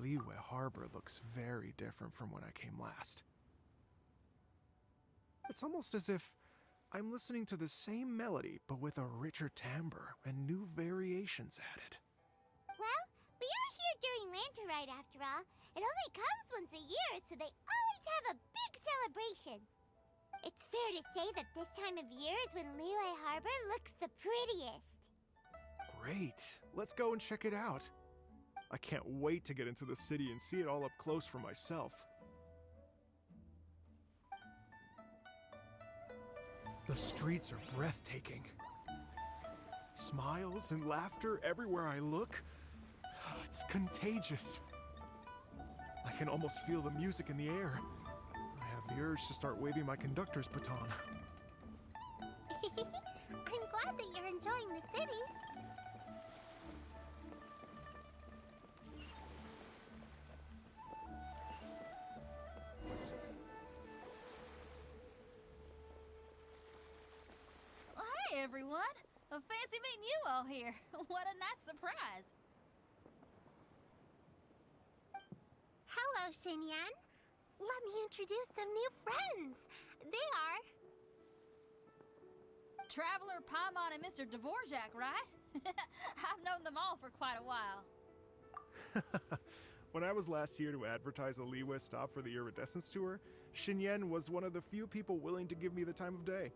Liyue Harbor looks very different from when I came last. It's almost as if I'm listening to the same melody, but with a richer timbre and new variations added. Well, we are here during Lantern Rite after all. It only comes once a year, so they always have a big celebration. It's fair to say that this time of year is when Liyue Harbor looks the prettiest. Great. Let's go and check it out. I can't wait to get into the city and see it all up close for myself. The streets are breathtaking. Smiles and laughter everywhere I look. It's contagious. I can almost feel the music in the air. I have the urge to start waving my conductor's baton. I'm glad that you're enjoying the city. Hey everyone! Fancy meeting you all here. What a nice surprise. Hello, Xinyan. Let me introduce some new friends. They are... Traveler, Paimon, and Mr. Dvorak, right? I've known them all for quite a while. When I was last here to advertise a Liyue stop for the Iridescence Tour, Xinyan was one of the few people willing to give me the time of day.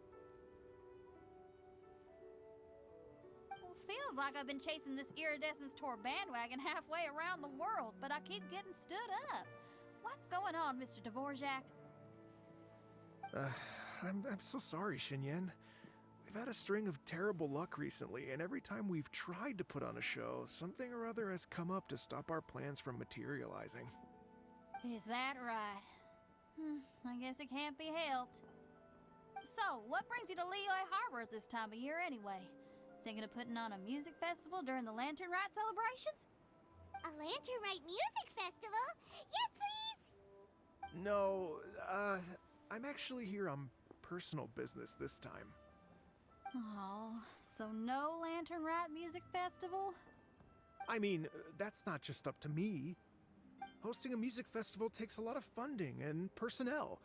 Well, feels like I've been chasing this Iridescence Tour bandwagon halfway around the world, but I keep getting stood up. What's going on, Mr. Dvorak? I'm so sorry, Xinyan. We've had a string of terrible luck recently, and every time we've tried to put on a show, something or other has come up to stop our plans from materializing. Is that right? I guess it can't be helped. So, what brings you to Liyue Harbor at this time of year anyway? Thinking of putting on a music festival during the Lantern Rite celebrations? A Lantern Rite music festival? Yes, please! No, I'm actually here on personal business this time. Oh, so no Lantern Rite music festival? I mean, that's not just up to me. Hosting a music festival takes a lot of funding and personnel.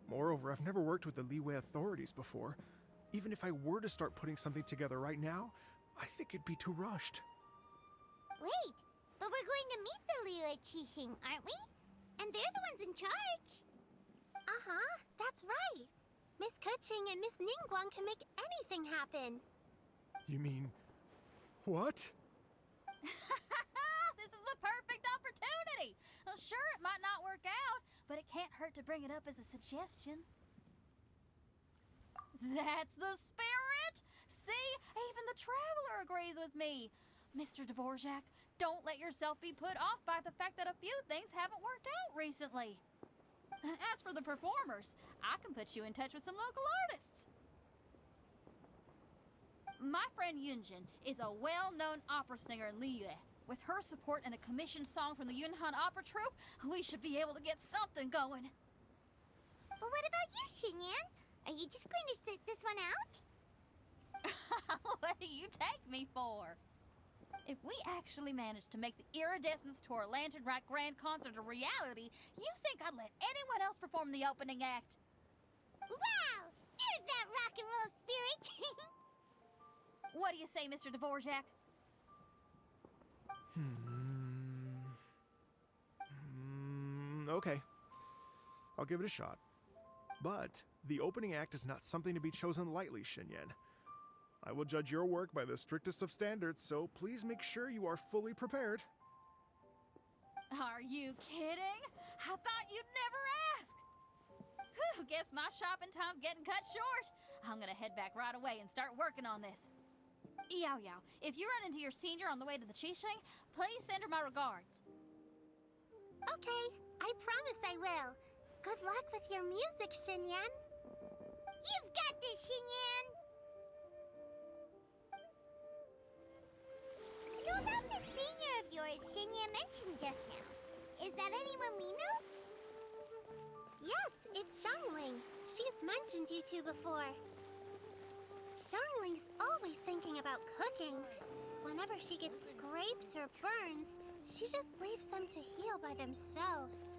Moreover, I've never worked with the Liyue authorities before. Even if I were to start putting something together right now, I think it'd be too rushed. Wait, but we're going to meet the Liyue Qixing, aren't we? And they're the ones in charge. Uh-huh, that's right. Miss Keqing and Miss Ningguang can make anything happen. You mean... what? This is the perfect opportunity! Well, sure, it might not work out, but it can't hurt to bring it up as a suggestion. That's the spirit! See? Even the Traveler agrees with me. Mr. Dvorak, don't let yourself be put off by the fact that a few things haven't worked out recently. As for the performers, I can put you in touch with some local artists. My friend Yunjin is a well-known opera singer in Liyue. With her support and a commissioned song from the Yunhan Opera Troupe, we should be able to get something going. But what about you, Xinyan? Are you just going to sit this one out? What do you take me for? If we actually manage to make the Iridescence Tour Lantern Rite Grand Concert a reality, you think I'd let anyone else perform the opening act? Wow! There's that rock and roll spirit! What do you say, Mr. Dvorak? Okay. I'll give it a shot. But the opening act is not something to be chosen lightly, Xinyan. I will judge your work by the strictest of standards, so please make sure you are fully prepared. Are you kidding? I thought you'd never ask. Whew, guess my shopping time's getting cut short. I'm gonna head back right away and start working on this. Yao Yao, if you run into your senior on the way to the Qixing, please send her my regards. Okay, I promise I will. Good luck with your music, Xinyan. You've got this, Xinyan! So about the senior of yours Xinyan mentioned just now, is that anyone we know? Yes, it's Xiangling. She's mentioned you two before. Xiangling's always thinking about cooking. Whenever whenever she gets scrapes or burns, she just leaves them to heal by themselves.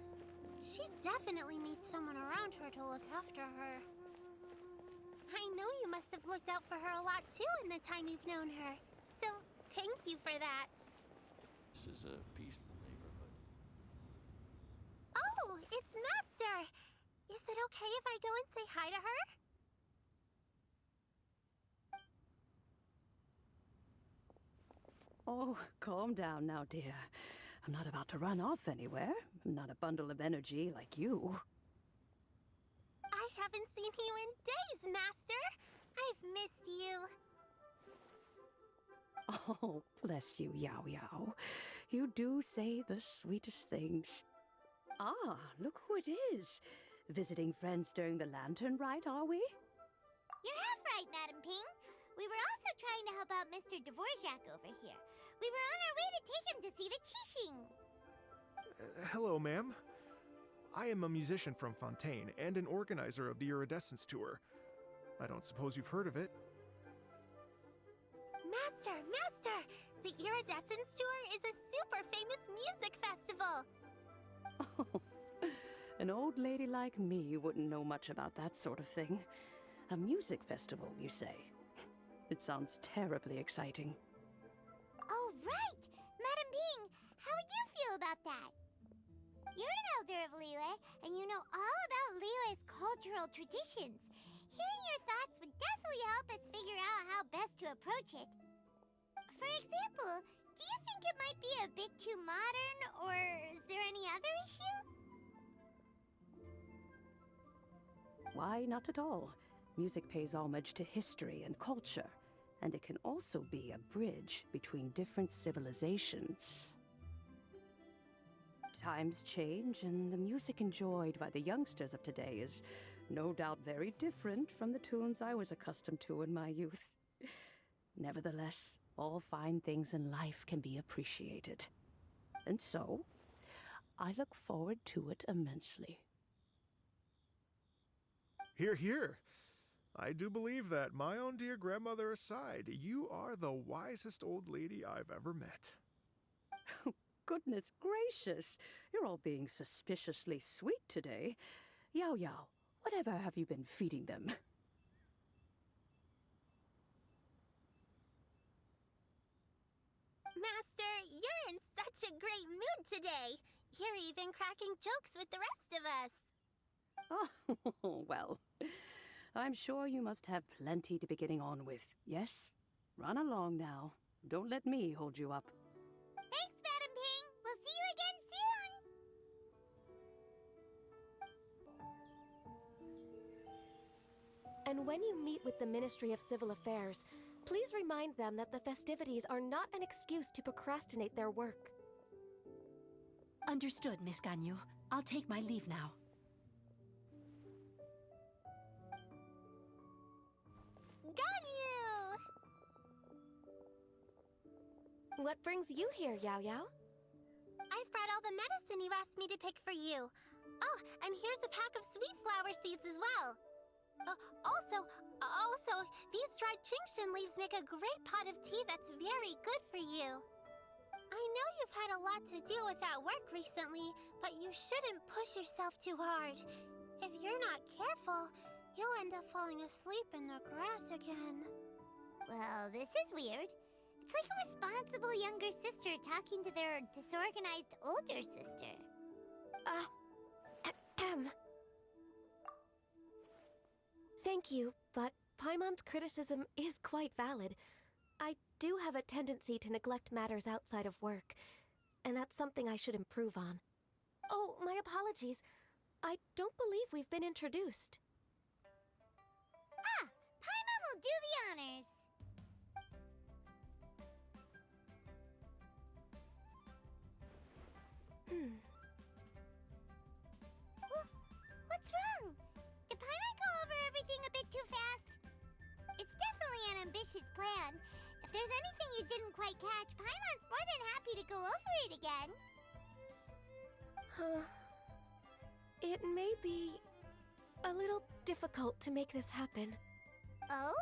She definitely needs someone around her to look after her. I know you must have looked out for her a lot too in the time you've known her. So, thank you for that. This is a peaceful neighborhood. Oh, it's Master! Is it okay if I go and say hi to her? Oh, calm down now, dear. I'm not about to run off anywhere. I'm not a bundle of energy like you. I haven't seen you in days, Master! I've missed you. Oh, bless you, Yao Yao. You do say the sweetest things. Ah, look who it is. Visiting friends during the lantern ride, are we? You're half right, Madam Ping. We were also trying to help out Mr. Dvorak over here. We were on our way to take him to see the Qixing. Hello, ma'am. I am a musician from Fontaine and an organizer of the Iridescence Tour. I don't suppose you've heard of it. Master! The Iridescence Tour is a super famous music festival! Oh, an old lady like me wouldn't know much about that sort of thing. A music festival, you say? It sounds terribly exciting. Oh, right! Madam Ping, how would you feel about that? You're an elder of Liyue, and you know all about Liyue's cultural traditions. Hearing your thoughts would definitely help us figure out how best to approach it. For example, do you think it might be a bit too modern, or is there any other issue? Why, not at all. Music pays homage to history and culture, and it can also be a bridge between different civilizations. Times change, and the music enjoyed by the youngsters of today is no doubt very different from the tunes I was accustomed to in my youth. Nevertheless, all fine things in life can be appreciated. And so, I look forward to it immensely. Hear, hear. I do believe that, my own dear grandmother aside, you are the wisest old lady I've ever met. Goodness gracious, you're all being suspiciously sweet today. Yao Yao, whatever have you been feeding them? Master, you're in such a great mood today. You're even cracking jokes with the rest of us. Oh, well, I'm sure you must have plenty to be getting on with, yes? Run along now. Don't let me hold you up. Thanks, Madam Ping. We'll see you again soon. And when you meet with the Ministry of Civil Affairs, please remind them that the festivities are not an excuse to procrastinate their work. Understood, Miss Ganyu. I'll take my leave now. Ganyu! What brings you here, Yao Yao? I've brought all the medicine you asked me to pick for you. Oh, and here's a pack of sweet flower seeds as well. Also, these dried Qingshan leaves make a great pot of tea that's very good for you. I know you've had a lot to deal with at work recently, but you shouldn't push yourself too hard. If you're not careful, you'll end up falling asleep in the grass again. Well, this is weird. It's like a responsible younger sister talking to their disorganized older sister. Thank you, but Paimon's criticism is quite valid. I do have a tendency to neglect matters outside of work, and that's something I should improve on. Oh, my apologies. I don't believe we've been introduced. Ah, Paimon will do the honors. What's wrong? Did Paimon go over everything a bit too fast? It's definitely an ambitious plan. If there's anything you didn't quite catch, Paimon's more than happy to go over it again. It may be a little difficult to make this happen. Oh?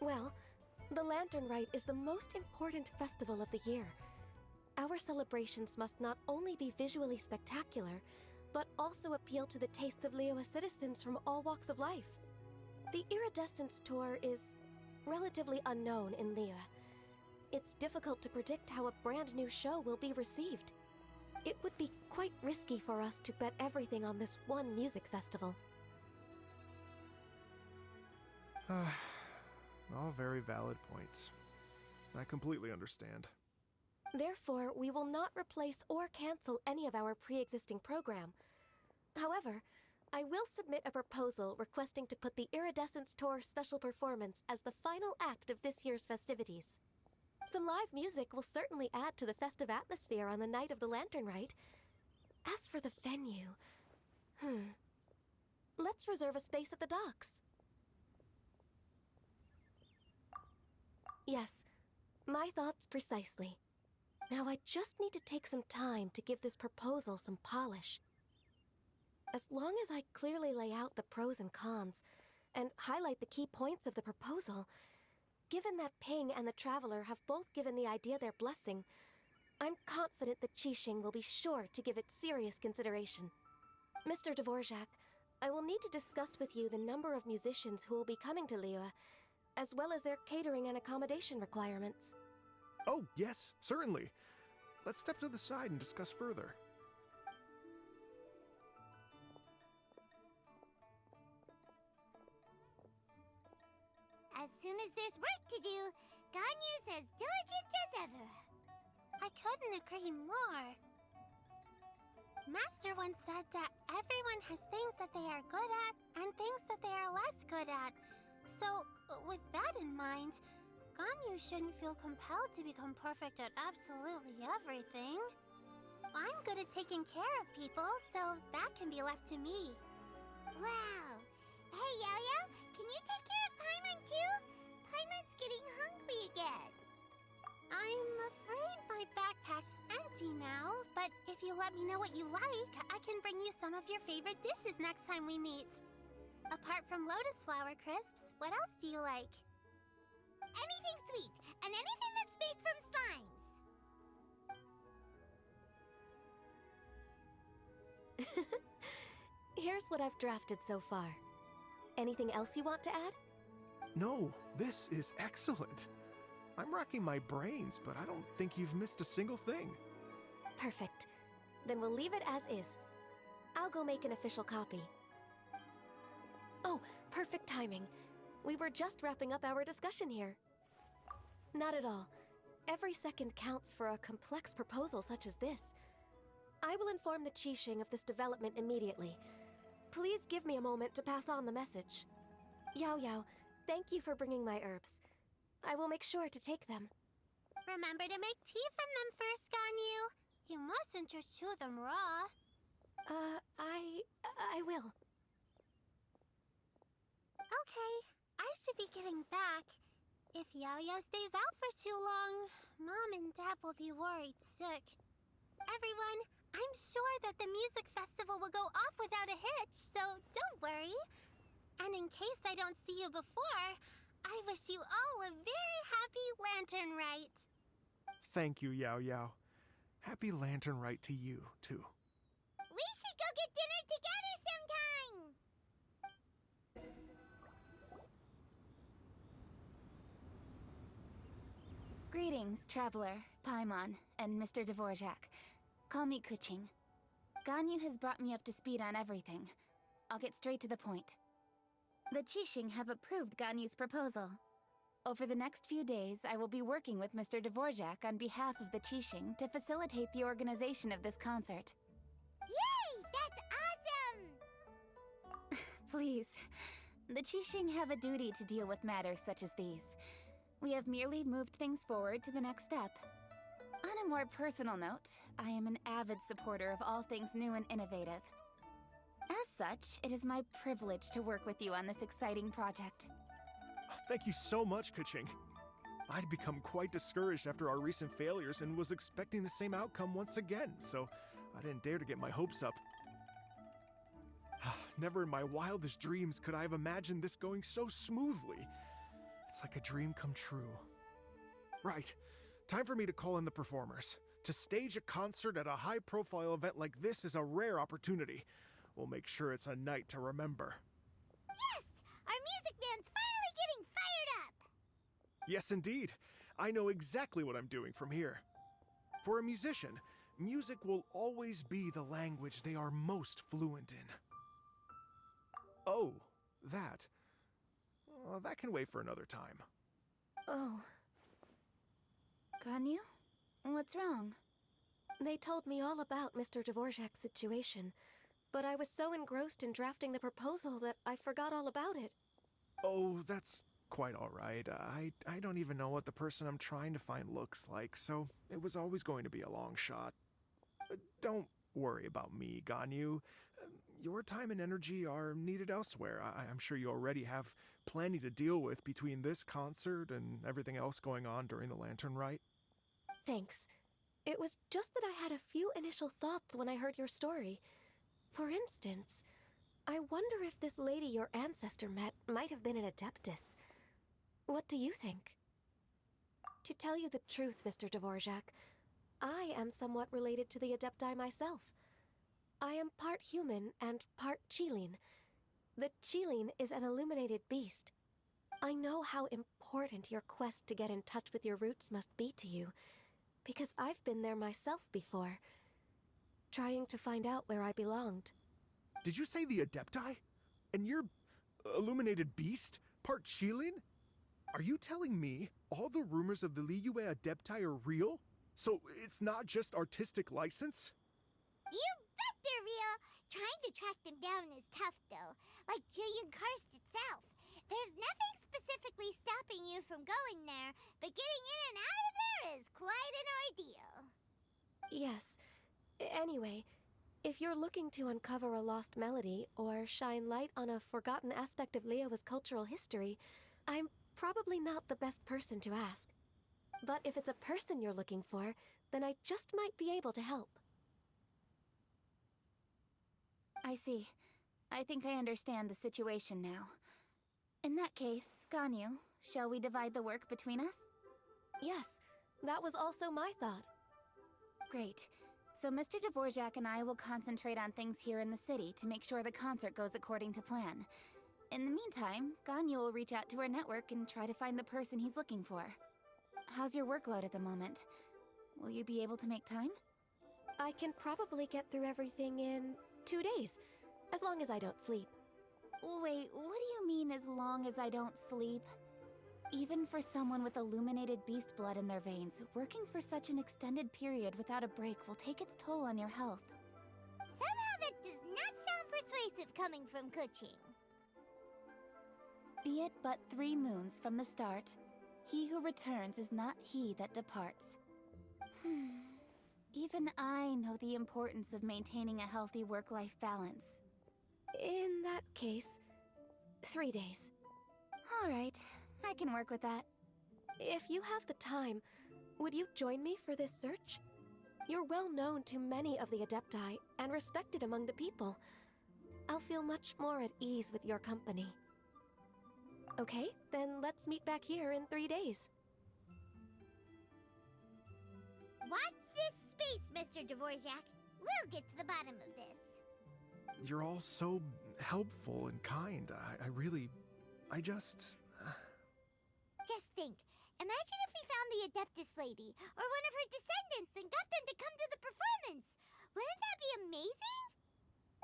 Well, The Lantern Rite is the most important festival of the year. Our celebrations must not only be visually spectacular, but also appeal to the tastes of Liyue citizens from all walks of life. The Iridescence Tour is relatively unknown in Liyue. It's difficult to predict how a brand new show will be received. It would be quite risky for us to bet everything on this one music festival. All very valid points. I completely understand. Therefore, we will not replace or cancel any of our pre-existing program. However, I will submit a proposal requesting to put the Iridescence Tour special performance as the final act of this year's festivities. Some live music will certainly add to the festive atmosphere on the night of the Lantern Rite. As for the venue, let's reserve a space at the docks. Yes, my thoughts precisely. Now I just need to take some time to give this proposal some polish. As long as I clearly lay out the pros and cons, and highlight the key points of the proposal, given that Ping and the Traveler have both given the idea their blessing, I'm confident that Qixing will be sure to give it serious consideration. Mr. Dvorak, I will need to discuss with you the number of musicians who will be coming to Liyue, as well as their catering and accommodation requirements. Oh, yes, certainly. Let's step to the side and discuss further. As soon as there's work to do, Ganyu's as diligent as ever. I couldn't agree more. Master once said that everyone has things that they are good at and things that they are less good at. So, with that in mind, Ganyu shouldn't feel compelled to become perfect at absolutely everything. I'm good at taking care of people, so that can be left to me. Wow! Hey, Yo-Yo, can you take care of Paimon too? Paimon's getting hungry again. I'm afraid my backpack's empty now, but if you let me know what you like, I can bring you some of your favorite dishes next time we meet. Apart from lotus flower crisps, what else do you like? Anything sweet, and anything that's made from slimes. Here's what I've drafted so far. Anything else you want to add? No, this is excellent. I'm racking my brains, but I don't think you've missed a single thing. Perfect. Then we'll leave it as is. I'll go make an official copy. Oh, perfect timing. We were just wrapping up our discussion here. Not at all. Every second counts for a complex proposal such as this. I will inform the Qixing of this development immediately. Please give me a moment to pass on the message. Yao Yao, thank you for bringing my herbs. I will make sure to take them. Remember to make tea from them first, Ganyu. You mustn't just chew them raw. I will. Okay, I should be getting back. If Yao-Yao stays out for too long, Mom and Dad will be worried sick. Everyone, I'm sure that the music festival will go off without a hitch, so don't worry. And in case I don't see you before, I wish you all a very happy Lantern Rite. Thank you, Yao Yao. Happy Lantern Rite to you, too. We should go get dinner together sometime! Greetings, Traveler, Paimon, and Mr. Dvorak. Call me Kuching. Ganyu has brought me up to speed on everything. I'll get straight to the point. The Qixing have approved Ganyu's proposal. Over the next few days, I will be working with Mr. Dvorak on behalf of the Qixing to facilitate the organization of this concert. Yay! That's awesome! Please, the Qixing have a duty to deal with matters such as these. We have merely moved things forward to the next step. On a more personal note, I am an avid supporter of all things new and innovative. As such, it is my privilege to work with you on this exciting project. Thank you so much, Kuching. I'd become quite discouraged after our recent failures and was expecting the same outcome once again, so I didn't dare to get my hopes up. Never in my wildest dreams could I have imagined this going so smoothly. It's like a dream come true. Right. Time for me to call in the performers. To stage a concert at a high-profile event like this is a rare opportunity. We'll make sure it's a night to remember. Yes! Our music band's finally getting fired up! Yes, indeed. I know exactly what I'm doing from here. For a musician, music will always be the language they are most fluent in. Oh, that. Well, that can wait for another time. Oh. Ganyu? What's wrong? They told me all about Mr. Dvorak's situation, but I was so engrossed in drafting the proposal that I forgot all about it. Oh, that's quite all right. I don't even know what the person I'm trying to find looks like, so it was always going to be a long shot. Don't worry about me, Ganyu. Your time and energy are needed elsewhere. I'm sure you already have plenty to deal with between this concert and everything else going on during the Lantern Rite. Thanks. It was just that I had a few initial thoughts when I heard your story. For instance, I wonder if this lady your ancestor met might have been an Adeptus. What do you think? To tell you the truth, Mr. Dvorak, I am somewhat related to the Adepti myself. I am part human and part Qilin. The Qilin is an illuminated beast. I know how important your quest to get in touch with your roots must be to you, because I've been there myself before, trying to find out where I belonged. Did you say the Adepti? And you're illuminated beast? Part Qilin? Are you telling me all the rumors of the Liyue Adepti are real? So it's not just artistic license? You bet they're real! Trying to track them down is tough, though. Like Julian Karst itself. There's nothing specifically stopping you from going there, but getting in and out of there is quite an ordeal. Yes. Anyway, if you're looking to uncover a lost melody or shine light on a forgotten aspect of Liyue's cultural history, I'm probably not the best person to ask. But if it's a person you're looking for, then I just might be able to help. I see. I think I understand the situation now. In that case, Ganyu, shall we divide the work between us? Yes, that was also my thought. Great. So Mr. Dvorak and I will concentrate on things here in the city to make sure the concert goes according to plan. In the meantime, Ganyu will reach out to our network and try to find the person he's looking for. How's your workload at the moment? Will you be able to make time? I can probably get through everything in 2 days, as long as I don't sleep. Wait, what do you mean as long as I don't sleep? Even for someone with illuminated beast blood in their veins, working for such an extended period without a break will take its toll on your health. Somehow that does not sound persuasive coming from Kuching. Be it but 3 moons from the start, he who returns is not he that departs. Even I know the importance of maintaining a healthy work-life balance. In that case, 3 days. All right, I can work with that. If you have the time, would you join me for this search? You're well known to many of the Adepti and respected among the people. I'll feel much more at ease with your company. Okay, then let's meet back here in 3 days. Watch this space, Mr. Dvorak. We'll get to the bottom of this. You're all so helpful and kind. Just think. Imagine if we found the Adeptus lady, or one of her descendants, and got them to come to the performance. Wouldn't that be amazing?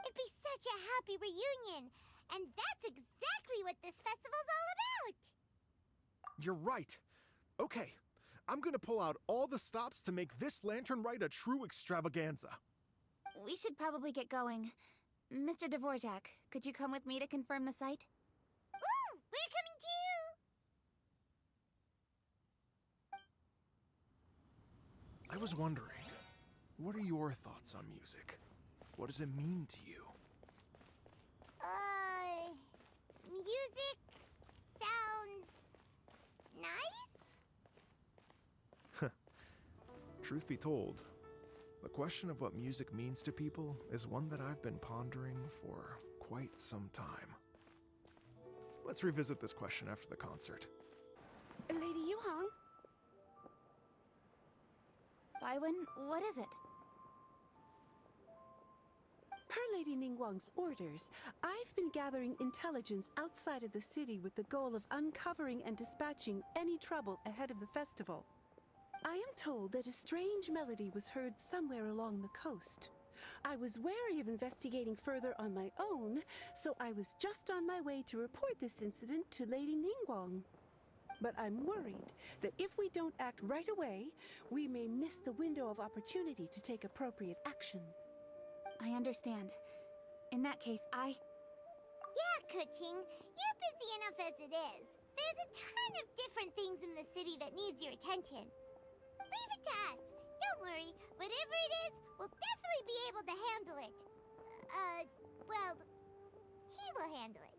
It'd be such a happy reunion. And that's exactly what this festival's all about. You're right. Okay, I'm gonna pull out all the stops to make this Lantern Rite a true extravaganza. We should probably get going. Mr. Dvorak, could you come with me to confirm the site? Ooh, we're coming too! I was wondering, what are your thoughts on music? What does it mean to you? Music sounds nice? Truth be told, the question of what music means to people is one that I've been pondering for quite some time. Let's revisit this question after the concert. Baiwen, what is it? Per Lady Ningguang's orders, I've been gathering intelligence outside of the city with the goal of uncovering and dispatching any trouble ahead of the festival. I am told that a strange melody was heard somewhere along the coast. I was wary of investigating further on my own, so I was just on my way to report this incident to Lady Ningguang. But I'm worried that if we don't act right away, we may miss the window of opportunity to take appropriate action. I understand. In that case, Yeah, Kuching, you're busy enough as it is. There's a ton of different things in the city that needs your attention. Leave it to us. Don't worry. Whatever it is, we'll definitely be able to handle it. Well, he will handle it.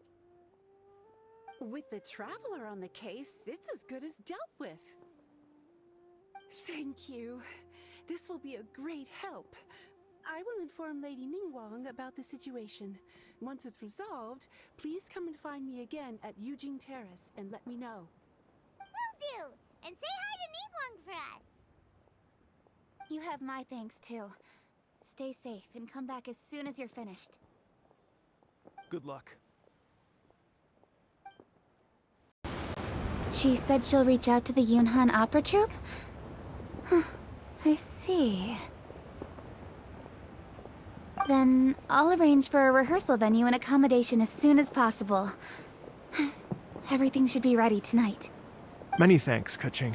With the Traveler on the case, it's as good as dealt with. Thank you. This will be a great help. I will inform Lady Ningguang about the situation. Once it's resolved, please come and find me again at Yujing Terrace and let me know. Will do. And say hi to Ningguang for us. you have my thanks too. Stay safe and come back as soon as you're finished. Good luck. She said she'll reach out to the Yunhan Opera Troupe? Huh, I see. Then I'll arrange for a rehearsal venue and accommodation as soon as possible. Everything should be ready tonight. Many thanks, Kuching.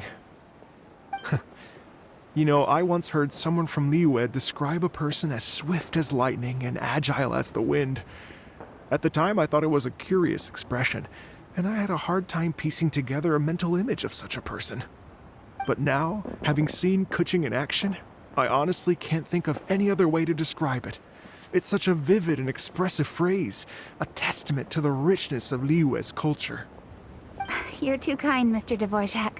You know, I once heard someone from Liyue describe a person as swift as lightning and agile as the wind. At the time, I thought it was a curious expression, and I had a hard time piecing together a mental image of such a person. But now, having seen Kuching in action, I honestly can't think of any other way to describe it. It's such a vivid and expressive phrase, a testament to the richness of Liyue's culture. You're too kind, Mr. Dvorak.